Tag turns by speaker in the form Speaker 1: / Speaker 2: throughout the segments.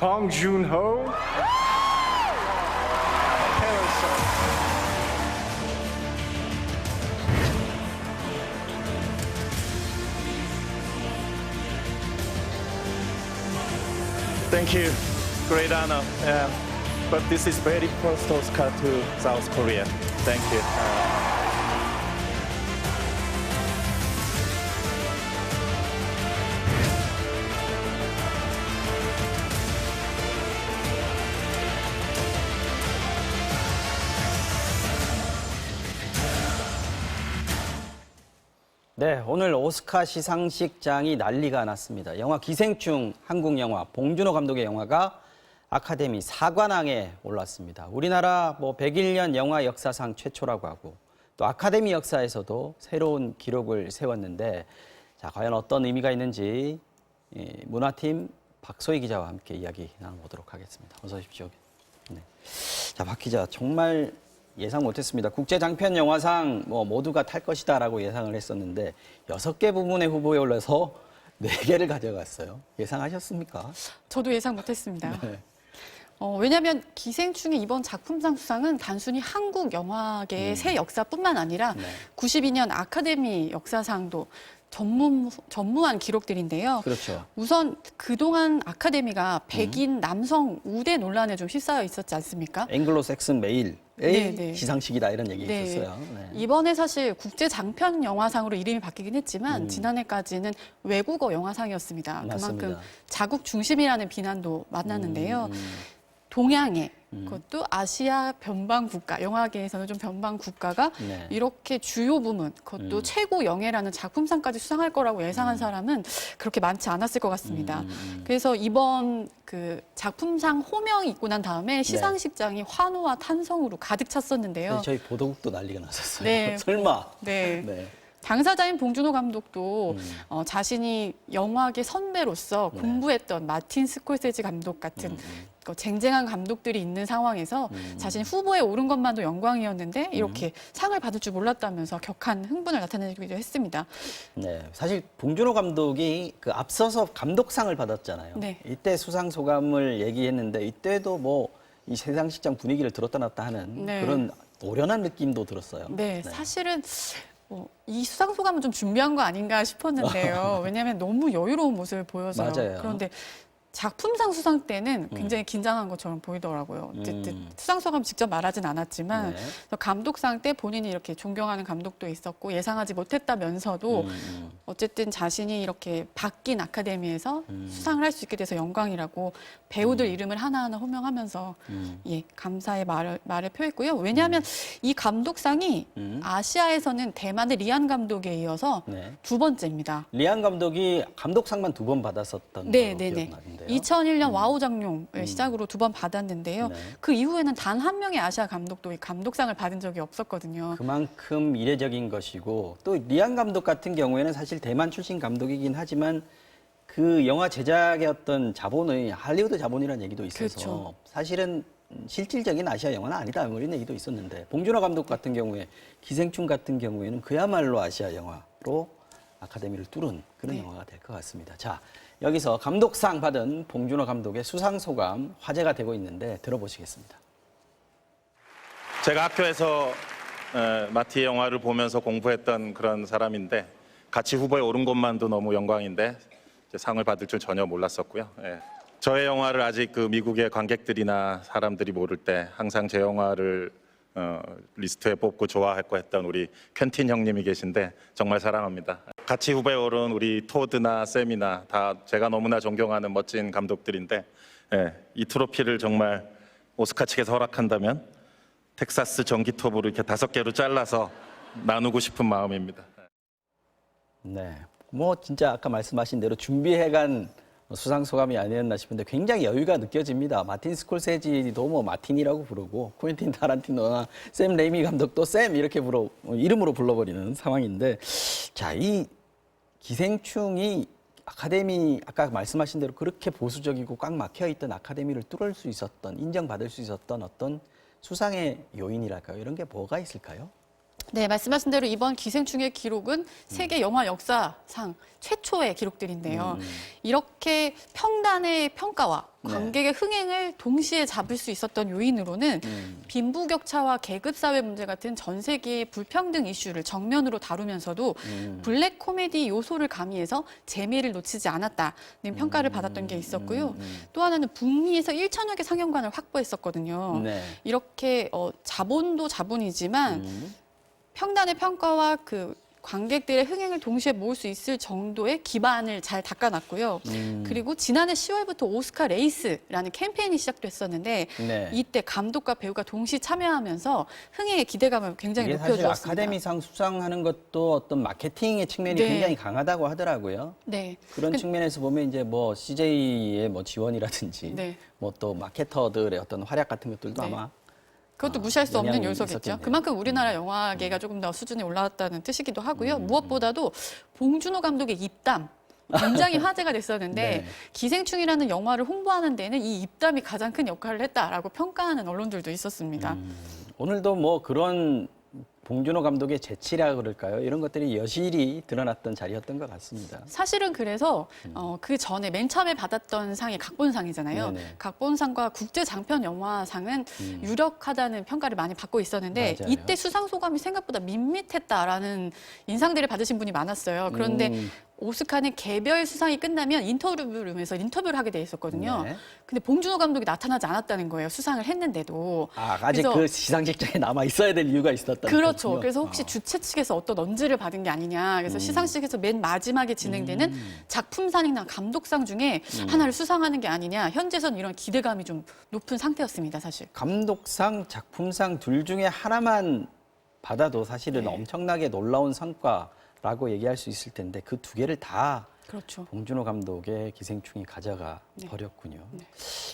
Speaker 1: Bong Joon-ho. Thank you. Great honor. But this is very first Oscar to South Korea. Thank you.
Speaker 2: 네, 오늘 오스카 시상식장이 난리가 났습니다. 영화 기생충, 한국 영화, 봉준호 감독의 영화가 아카데미 사관왕에 올랐습니다. 우리나라 101년 영화 역사상 최초라고 하고 또 아카데미 역사에서도 새로운 기록을 세웠는데 자, 과연 어떤 의미가 있는지 문화팀 박소희 기자와 함께 이야기 나눠보도록 하겠습니다. 어서 오십시오. 네. 자, 박 기자, 정말 예상 못했습니다. 국제장편영화상 모두가 탈 것이다라고 예상을 했었는데 6개 부문의 후보에 올라서 4개를 가져갔어요. 예상하셨습니까?
Speaker 3: 저도 예상 못했습니다.
Speaker 2: 네.
Speaker 3: 왜냐하면 기생충의 이번 작품상 수상은 단순히 한국 영화계의 새 역사뿐만 아니라
Speaker 2: 네.
Speaker 3: 92년 아카데미 역사상도 전무한 기록들인데요.
Speaker 2: 그렇죠.
Speaker 3: 우선 그동안 아카데미가 백인 남성 우대 논란에 좀 휩싸여 있었지 않습니까?
Speaker 2: 앵글로색슨 메일의
Speaker 3: 네.
Speaker 2: 시상식이다 이런 얘기
Speaker 3: 네.
Speaker 2: 있었어요. 네.
Speaker 3: 이번에 사실 국제 장편 영화상으로 이름이 바뀌긴 했지만 지난해까지는 외국어 영화상이었습니다.
Speaker 2: 맞습니다.
Speaker 3: 그만큼 자국 중심이라는 비난도 만났는데요. 동양의 그것도 아시아 변방 국가, 영화계에서는 좀 변방 국가가
Speaker 2: 네.
Speaker 3: 이렇게 주요 부문, 그것도 최고 영예라는 작품상까지 수상할 거라고 예상한 사람은 그렇게 많지 않았을 것 같습니다. 그래서 이번 그 작품상 호명이 있고 난 다음에 시상식장이 환호와 탄성으로 가득 찼었는데요.
Speaker 2: 저희 보도국도 난리가 났었어요.
Speaker 3: 네.
Speaker 2: 설마.
Speaker 3: 네.
Speaker 2: 네.
Speaker 3: 당사자인 봉준호 감독도 자신이 영화계 선배로서 공부했던 마틴 스콜세지 감독 같은 쟁쟁한 감독들이 있는 상황에서 자신이 후보에 오른 것만도 영광이었는데 이렇게 상을 받을 줄 몰랐다면서 격한 흥분을 나타내기도 했습니다.
Speaker 2: 네, 사실 봉준호 감독이 그 앞서서 감독상을 받았잖아요.
Speaker 3: 네.
Speaker 2: 이때 수상 소감을 얘기했는데 이때도 이 시상식장 분위기를 들었다 놨다 하는
Speaker 3: 네.
Speaker 2: 그런 노련한 느낌도 들었어요.
Speaker 3: 네, 사실은 이 수상 소감은 좀 준비한 거 아닌가 싶었는데요. 왜냐하면 너무 여유로운 모습을 보여서요.
Speaker 2: 맞아요.
Speaker 3: 그런데 작품상 수상 때는 굉장히 긴장한 것처럼 보이더라고요. 어쨌든 수상 소감 직접 말하진 않았지만
Speaker 2: 네.
Speaker 3: 그래서 감독상 때 본인이 이렇게 존경하는 감독도 있었고 예상하지 못했다면서도 어쨌든 자신이 이렇게 바뀐 아카데미에서 수상을 할 수 있게 돼서 영광이라고 배우들 이름을 하나하나 호명하면서 예, 감사의 말을 표했고요. 왜냐하면 이 감독상이 아시아에서는 대만의 리안 감독에 이어서
Speaker 2: 네.
Speaker 3: 2번째입니다.
Speaker 2: 리안 감독이 감독상만 2번 받았었던
Speaker 3: 네,
Speaker 2: 걸로
Speaker 3: 네, 네.
Speaker 2: 기억나는데요.
Speaker 3: 2001년 와우 장룡을 시작으로 2번 받았는데요.
Speaker 2: 네.
Speaker 3: 그 이후에는 단 한 명의 아시아 감독도 이 감독상을 받은 적이 없었거든요.
Speaker 2: 그만큼 이례적인 것이고 또 리안 감독 같은 경우에는 사실 대만 출신 감독이긴 하지만 그 영화 제작의 어떤 자본의 할리우드 자본이라는 얘기도 있어서
Speaker 3: 그렇죠.
Speaker 2: 사실은 실질적인 아시아 영화는 아니다 이런 얘기도 있었는데 봉준호 감독 같은 경우에 기생충 같은 경우에는 그야말로 아시아 영화로 아카데미를 뚫은 그런 영화가 될 것 같습니다. 자, 여기서 감독상 받은 봉준호 감독의 수상 소감 화제가 되고 있는데 들어보시겠습니다.
Speaker 4: 제가 학교에서 마티의 영화를 보면서 공부했던 그런 사람인데 같이 후보에 오른 것만도 너무 영광인데 상을 받을 줄 전혀 몰랐었고요. 예. 저의 영화를 아직 그 미국의 관객들이나 사람들이 모를 때 항상 제 영화를 리스트에 뽑고 좋아했고 했던 우리 퀸틴 형님이 계신데 정말 사랑합니다. 같이 후보에 오른 우리 토드나 샘이나 다 제가 너무나 존경하는 멋진 감독들인데 이 트로피를 정말 오스카 측에서 허락한다면 텍사스 전기톱으로 이렇게 5개로 잘라서 나누고 싶은 마음입니다.
Speaker 2: 네, 진짜 아까 말씀하신 대로 준비해간 수상 소감이 아니었나 싶은데 굉장히 여유가 느껴집니다. 마틴 스콜세지도 마틴이라고 부르고 코엔틴 타란티노나 샘 레이미 감독도 샘 이렇게 이름으로 불러버리는 상황인데 자, 이 기생충이 아카데미 아까 말씀하신 대로 그렇게 보수적이고 꽉 막혀 있던 아카데미를 뚫을 수 있었던 인정받을 수 있었던 어떤 수상의 요인이랄까요? 이런 게 뭐가 있을까요?
Speaker 3: 네, 말씀하신 대로 이번 기생충의 기록은 세계 영화 역사상 최초의 기록들인데요. 이렇게 평단의 평가와
Speaker 2: 네.
Speaker 3: 관객의 흥행을 동시에 잡을 수 있었던 요인으로는 빈부격차와 계급사회 문제 같은 전 세계의 불평등 이슈를 정면으로 다루면서도 블랙 코미디 요소를 가미해서 재미를 놓치지 않았다는 평가를 받았던 게 있었고요. 또 하나는 북미에서 1천여 개 상영관을 확보했었거든요.
Speaker 2: 네.
Speaker 3: 이렇게 자본도 자본이지만 평단의 평가와 그 관객들의 흥행을 동시에 모을 수 있을 정도의 기반을 잘 닦아놨고요. 그리고 지난해 10월부터 오스카 레이스라는 캠페인이 시작됐었는데
Speaker 2: 네.
Speaker 3: 이때 감독과 배우가 동시 참여하면서 흥행의 기대감을 굉장히
Speaker 2: 이게 사실
Speaker 3: 높여주었습니다.
Speaker 2: 아카데미상 수상하는 것도 어떤 마케팅의 측면이
Speaker 3: 네.
Speaker 2: 굉장히 강하다고 하더라고요.
Speaker 3: 네.
Speaker 2: 그런 측면에서 보면 이제 뭐 CJ의 뭐 지원이라든지
Speaker 3: 네.
Speaker 2: 뭐 또 마케터들의 어떤 활약 같은 것들도
Speaker 3: 네.
Speaker 2: 아마
Speaker 3: 그것도 무시할 수 없는
Speaker 2: 영향이
Speaker 3: 요소겠죠.
Speaker 2: 있었겠네요.
Speaker 3: 그만큼 우리나라 영화계가 조금 더 수준이 올라왔다는 뜻이기도 하고요. 무엇보다도 봉준호 감독의 입담. 굉장히 화제가 됐었는데
Speaker 2: 네.
Speaker 3: 기생충이라는 영화를 홍보하는 데는 이 입담이 가장 큰 역할을 했다라고 평가하는 언론들도 있었습니다.
Speaker 2: 오늘도 뭐 그런 봉준호 감독의 재치라 그럴까요? 이런 것들이 여실히 드러났던 자리였던 것 같습니다.
Speaker 3: 사실은 그래서 그 전에 맨 처음에 받았던 상이 각본상이잖아요.
Speaker 2: 네네.
Speaker 3: 각본상과 국제 장편 영화상은 유력하다는 평가를 많이 받고 있었는데
Speaker 2: 맞아요.
Speaker 3: 이때 수상 소감이 생각보다 밋밋했다라는 인상들을 받으신 분이 많았어요. 그런데 오스카는 개별 수상이 끝나면 인터뷰룸에서 인터뷰를 하게 돼 있었거든요.
Speaker 2: 네.
Speaker 3: 근데 봉준호 감독이 나타나지 않았다는 거예요. 수상을 했는데도.
Speaker 2: 아직
Speaker 3: 그래서-
Speaker 2: 그 시상식장에 남아 있어야 될 이유가 있었다.
Speaker 3: 그렇죠. 그래서 혹시 주최 측에서 어떤 언지를 받은 게 아니냐. 그래서 시상식에서 맨 마지막에 진행되는 작품상이나 감독상 중에 하나를 수상하는 게 아니냐. 현재선 이런 기대감이 좀 높은 상태였습니다, 사실.
Speaker 2: 감독상, 작품상 둘 중에 하나만 받아도 사실은
Speaker 3: 네.
Speaker 2: 엄청나게 놀라운 성과라고 얘기할 수 있을 텐데 그 두 개를 다
Speaker 3: 그렇죠.
Speaker 2: 봉준호 감독의 기생충이 가져가
Speaker 3: 네.
Speaker 2: 버렸군요.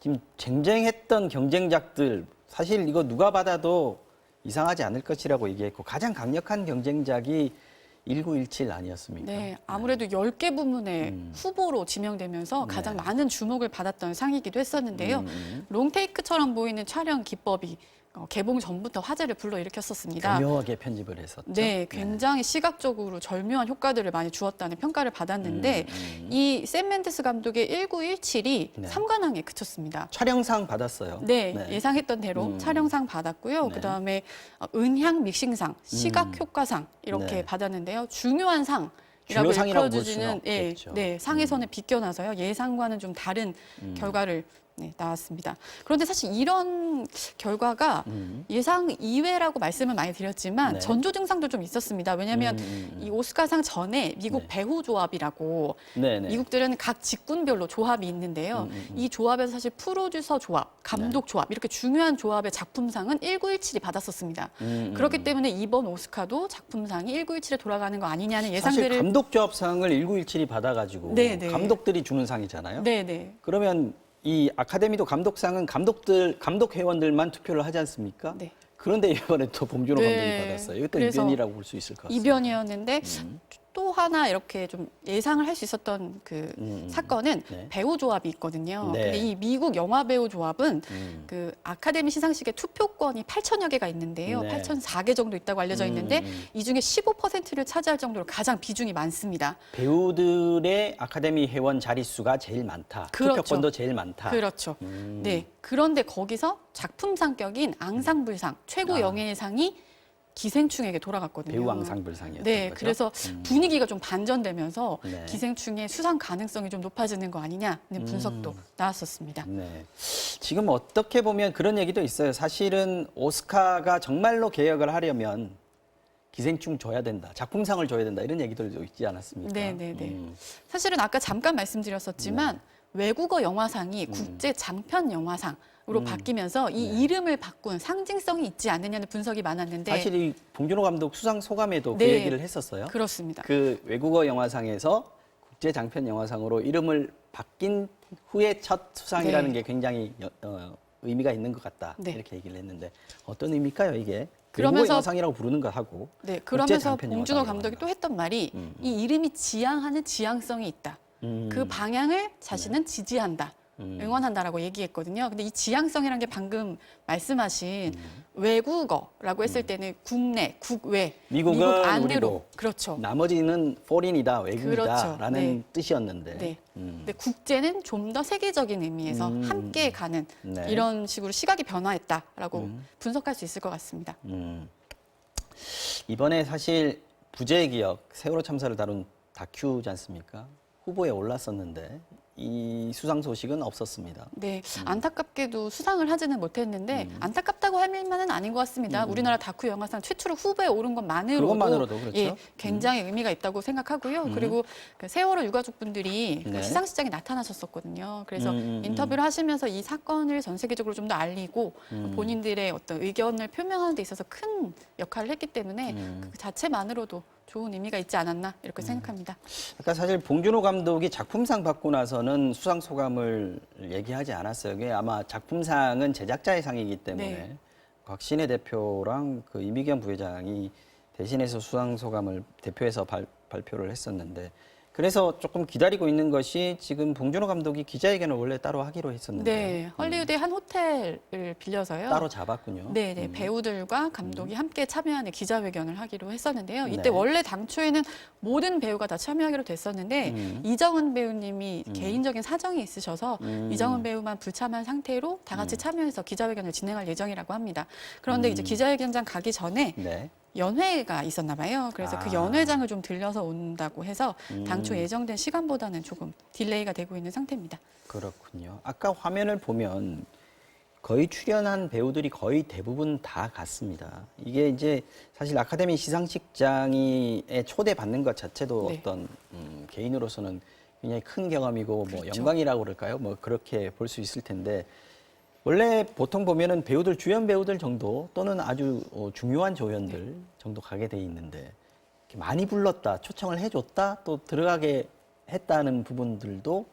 Speaker 2: 지금 쟁쟁했던 경쟁작들 사실 이거 누가 받아도 이상하지 않을 것이라고 얘기했고 가장 강력한 경쟁작이 1917 아니었습니까?
Speaker 3: 네, 아무래도 10개 부문의 후보로 지명되면서
Speaker 2: 네.
Speaker 3: 가장 많은 주목을 받았던 상이기도 했었는데요. 롱테이크처럼 보이는 촬영 기법이 개봉 전부터 화제를 불러일으켰었습니다.
Speaker 2: 교묘하게 편집을 했었죠.
Speaker 3: 네, 굉장히 시각적으로 절묘한 효과들을 많이 주었다는 평가를 받았는데 이 샘 멘데스 감독의 1917이
Speaker 2: 네.
Speaker 3: 3관왕에 그쳤습니다.
Speaker 2: 촬영상 받았어요.
Speaker 3: 네, 예상했던 대로 촬영상 받았고요.
Speaker 2: 네.
Speaker 3: 그다음에 은향 믹싱상, 시각 효과상 이렇게
Speaker 2: 네.
Speaker 3: 받았는데요. 중요한 상.
Speaker 2: 중요
Speaker 3: 이라고
Speaker 2: 상이라고 볼
Speaker 3: 일컬어지지는
Speaker 2: 수는 없겠죠.
Speaker 3: 상에서는 비껴나서요. 예상과는 좀 다른 결과를 나왔습니다. 그런데 사실 이런 결과가 예상 이외라고 말씀을 많이 드렸지만
Speaker 2: 네.
Speaker 3: 전조 증상도 좀 있었습니다. 왜냐하면 이 오스카상 전에 미국
Speaker 2: 네.
Speaker 3: 배우 조합이라고
Speaker 2: 네네.
Speaker 3: 미국들은 각 직군별로 조합이 있는데요. 이 조합에서 사실 프로듀서 조합, 감독 조합 이렇게 중요한 조합의 작품상은 1917이 받았었습니다. 그렇기 때문에 이번 오스카도 작품상이 1917에 돌아가는 거 아니냐는
Speaker 2: 사실
Speaker 3: 예상들을
Speaker 2: 감독조합상을 1917이 받아가지고
Speaker 3: 네, 네.
Speaker 2: 감독들이 주는 상이잖아요.
Speaker 3: 네네.
Speaker 2: 그러면 이 아카데미도 감독상은 감독 회원들만 투표를 하지 않습니까?
Speaker 3: 네.
Speaker 2: 그런데 이번에 또 봉준호
Speaker 3: 네.
Speaker 2: 감독이 받았어요. 이것도
Speaker 3: 그래서
Speaker 2: 이변이라고 볼 수 있을 것 같습니다.
Speaker 3: 이변이었는데 또 하나 이렇게 좀 예상을 할 수 있었던 그 사건은
Speaker 2: 네.
Speaker 3: 배우 조합이 있거든요.
Speaker 2: 네.
Speaker 3: 근데 이 미국 영화 배우 조합은 그 아카데미 시상식에 투표권이 8천여 개가 있는데요.
Speaker 2: 네.
Speaker 3: 8,004개 정도 있다고 알려져 있는데 이 중에 15%를 차지할 정도로 가장 비중이 많습니다.
Speaker 2: 배우들의 아카데미 회원 자릿수가 제일 많다.
Speaker 3: 그렇죠.
Speaker 2: 투표권도 제일 많다.
Speaker 3: 그렇죠. 네. 그런데 거기서 작품 상격인 앙상블상 최고 영예상이 기생충에게 돌아갔거든요.
Speaker 2: 배우 앙상블상이었던
Speaker 3: 네,
Speaker 2: 거죠.
Speaker 3: 그래서 분위기가 좀 반전되면서
Speaker 2: 네.
Speaker 3: 기생충의 수상 가능성이 좀 높아지는 거 아니냐는 분석도 나왔었습니다.
Speaker 2: 네. 지금 어떻게 보면 그런 얘기도 있어요. 사실은 오스카가 정말로 개혁을 하려면 기생충 줘야 된다, 작품상을 줘야 된다 이런 얘기들도 있지 않았습니까?
Speaker 3: 네, 네, 네. 사실은 아까 잠깐 말씀드렸었지만
Speaker 2: 네.
Speaker 3: 외국어 영화상이 국제 장편 영화상으로 바뀌면서 이 이름을 바꾼 상징성이 있지 않느냐는 분석이 많았는데
Speaker 2: 사실 이 봉준호 감독 수상 소감에도 그
Speaker 3: 네.
Speaker 2: 얘기를 했었어요.
Speaker 3: 그렇습니다.
Speaker 2: 그 외국어 영화상에서 국제 장편 영화상으로 이름을 바뀐 후에 첫 수상이라는
Speaker 3: 네.
Speaker 2: 게 굉장히 의미가 있는 것 같다.
Speaker 3: 네.
Speaker 2: 이렇게 얘기를 했는데 어떤 의미일까요, 이게?
Speaker 3: 그러면서-
Speaker 2: 외국어 영화상이라고 부르는 것하고
Speaker 3: 네,
Speaker 2: 국제
Speaker 3: 그러면서
Speaker 2: 장편
Speaker 3: 봉준호
Speaker 2: 영화상이라고
Speaker 3: 감독이 또
Speaker 2: 하는
Speaker 3: 했던 말이 이 이름이 지향하는 지향성이 있다. 그 방향을 자신은 지지한다. 응원한다라고 얘기했거든요. 근데 이 지향성이라는 게 방금 말씀하신 외국어라고 했을 때는 국내, 국외,
Speaker 2: 미국은
Speaker 3: 미국 안으로
Speaker 2: 우리고,
Speaker 3: 그렇죠.
Speaker 2: 나머지는 foreign이다,
Speaker 3: 그렇죠.
Speaker 2: 외국이다라는
Speaker 3: 네.
Speaker 2: 뜻이었는데.
Speaker 3: 네. 근데 국제는 좀 더 세계적인 의미에서 함께 가는
Speaker 2: 네.
Speaker 3: 이런 식으로 시각이 변화했다라고 분석할 수 있을 것 같습니다.
Speaker 2: 이번에 사실 부재의 기억, 세월호 참사를 다룬 다큐지 않습니까? 후보에 올랐었는데 이 수상 소식은 없었습니다.
Speaker 3: 네, 안타깝게도 수상을 하지는 못했는데 안타깝다고 할 만은 아닌 것 같습니다. 우리나라 다큐 영화상 최초로 후보에 오른
Speaker 2: 그것만으로도 그렇죠.
Speaker 3: 예, 굉장히 의미가 있다고 생각하고요. 그리고 그 세월호 유가족분들이
Speaker 2: 네.
Speaker 3: 그 시상식장에 나타나셨었거든요. 그래서 인터뷰를 하시면서 이 사건을 전 세계적으로 좀 더 알리고 본인들의 어떤 의견을 표명하는 데 있어서 큰 역할을 했기 때문에 그 자체만으로도 좋은 의미가 있지 않았나 이렇게 생각합니다.
Speaker 2: 아까 사실 봉준호 감독이 작품상 받고 나서는 수상 소감을 얘기하지 않았어요. 그게 아마 작품상은 제작자의 상이기 때문에
Speaker 3: 네.
Speaker 2: 곽신혜 대표랑 그 이미경 부회장이 대신해서 수상 소감을 대표해서 발표를 했었는데, 그래서 조금 기다리고 있는 것이 지금 봉준호 감독이 기자회견을 원래 따로 하기로 했었는데
Speaker 3: 네, 헐리우드의 한 호텔을 빌려서요.
Speaker 2: 따로 잡았군요.
Speaker 3: 네, 네. 배우들과 감독이 함께 참여하는 기자회견을 하기로 했었는데요. 이때
Speaker 2: 네.
Speaker 3: 원래 당초에는 모든 배우가 다 참여하기로 됐었는데 이정은 배우님이 개인적인 사정이 있으셔서 이정은 배우만 불참한 상태로 다 같이 참여해서 기자회견을 진행할 예정이라고 합니다. 그런데 이제 기자회견장 가기 전에
Speaker 2: 네.
Speaker 3: 연회가 있었나 봐요. 그래서 그
Speaker 2: 아.
Speaker 3: 연회장을 좀 들려서 온다고 해서 당초 예정된 시간보다는 조금 딜레이가 되고 있는 상태입니다.
Speaker 2: 그렇군요. 아까 화면을 보면 거의 출연한 배우들이 거의 대부분 다 갔습니다. 이게 이제 사실 아카데미 시상식장에 초대받는 것 자체도
Speaker 3: 네.
Speaker 2: 어떤 개인으로서는 굉장히 큰 경험이고 뭐
Speaker 3: 그렇죠.
Speaker 2: 영광이라고 그럴까요? 뭐 그렇게 볼 수 있을 텐데, 원래 보통 보면은 배우들, 주연 배우들 정도 또는 아주 중요한 조연들 정도 가게 돼 있는데, 이렇게 많이 불렀다, 초청을 해줬다, 또 들어가게 했다는 부분들도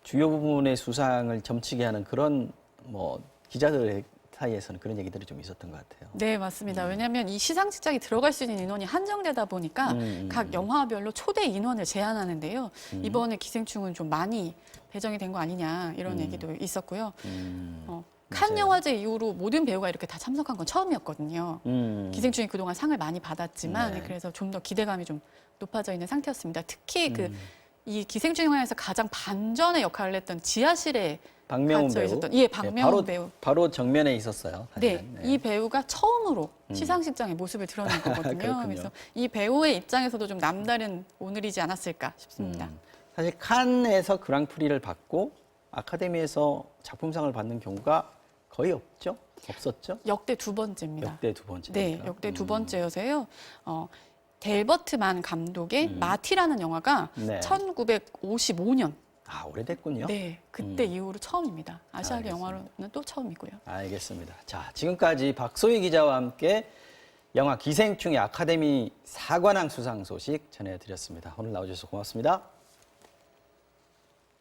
Speaker 2: 주요 부분의 수상을 점치게 하는 그런 뭐 기자들 사이에서는 그런 얘기들이 좀 있었던 것 같아요.
Speaker 3: 네, 맞습니다. 왜냐하면 이 시상식장에 들어갈 수 있는 인원이 한정되다 보니까 각 영화별로 초대 인원을 제한하는데요. 이번에 기생충은 좀 많이 배정이 된 거 아니냐 이런 얘기도 있었고요. 칸
Speaker 2: 맞아요.
Speaker 3: 영화제 이후로 모든 배우가 이렇게 다 참석한 건 처음이었거든요. 기생충이 그동안 상을 많이 받았지만
Speaker 2: 네.
Speaker 3: 그래서 좀 더 기대감이 좀 높아져 있는 상태였습니다. 특히 이 기생충 영화에서 가장 반전의 역할을 했던 지하실에
Speaker 2: 박명훈
Speaker 3: 갇혀
Speaker 2: 배우.
Speaker 3: 있었던, 예, 박명훈
Speaker 2: 네,
Speaker 3: 배우.
Speaker 2: 바로 정면에 있었어요.
Speaker 3: 네,
Speaker 2: 사실은.
Speaker 3: 이 배우가 처음으로 시상식장의 모습을 드러낸 거거든요.
Speaker 2: 그렇군요.
Speaker 3: 그래서 이 배우의 입장에서도 좀 남다른 오늘이지 않았을까 싶습니다.
Speaker 2: 사실 칸에서 그랑프리를 받고 아카데미에서 작품상을 받는 경우가 거의 없었죠?
Speaker 3: 역대 두 번째입니다.
Speaker 2: 역대 두 번째.
Speaker 3: 네, 역대 두 번째여서요. 델버트만 감독의 마티라는 영화가
Speaker 2: 네.
Speaker 3: 1955년,
Speaker 2: 아, 오래됐군요.
Speaker 3: 네, 그때 이후로 처음입니다. 아시아계
Speaker 2: 알겠습니다.
Speaker 3: 영화로는 또 처음이고요.
Speaker 2: 알겠습니다. 자, 지금까지 박소희 기자와 함께 영화 기생충의 아카데미 사관왕 수상 소식 전해드렸습니다. 오늘 나와주셔서 고맙습니다.